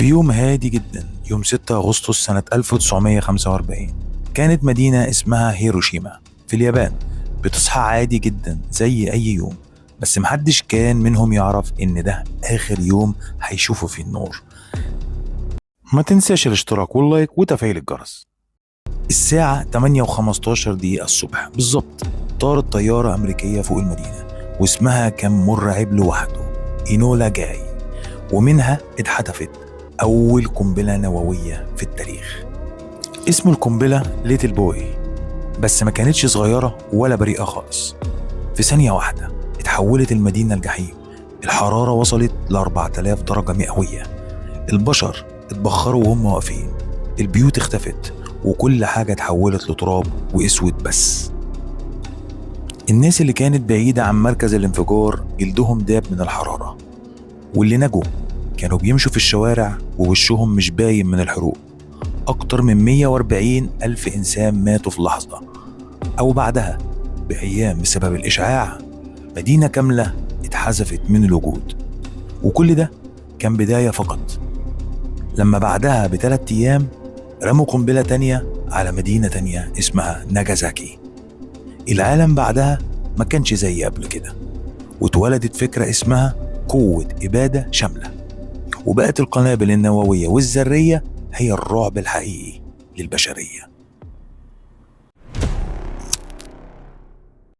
في يوم هادي جدا، يوم 6 أغسطس سنة 1945، كانت مدينة اسمها هيروشيما في اليابان بتصحى عادي جدا زي أي يوم. بس محدش كان منهم يعرف إن ده آخر يوم هيشوفوا فيه النور. ما تنساش الاشتراك واللايك وتفعيل الجرس. الساعة 8:15 الصبح بالظبط طارت طيارة أمريكية فوق المدينة، واسمها كان مرعب لوحده، إينولا جاي. ومنها اتحدفت أول قنبلة نووية في التاريخ. اسم القنبلة ليتل بوي، بس ما كانتش صغيرة ولا بريئة خالص. في ثانية واحدة اتحولت المدينة الجحيم. الحرارة وصلت ل4000 درجة مئوية. البشر اتبخروا وهم واقفين. البيوت اختفت وكل حاجة اتحولت لتراب واسود بس. الناس اللي كانت بعيدة عن مركز الانفجار جلدهم داب من الحرارة، واللي نجوا كانوا بيمشوا في الشوارع ووشهم مش باين من الحروق. أكتر من 140 ألف إنسان ماتوا في لحظة أو بعدها بأيام بسبب الإشعاع. مدينة كاملة اتحذفت من الوجود، وكل ده كان بداية فقط. لما بعدها ب3 أيام رموا قنبلة تانية على مدينة تانية اسمها ناجازاكي. العالم بعدها ما كانش زي قبل كده، واتولدت فكرة اسمها قوة إبادة شاملة، وبقت القنابل النووية والذرية هي الرعب الحقيقي للبشرية.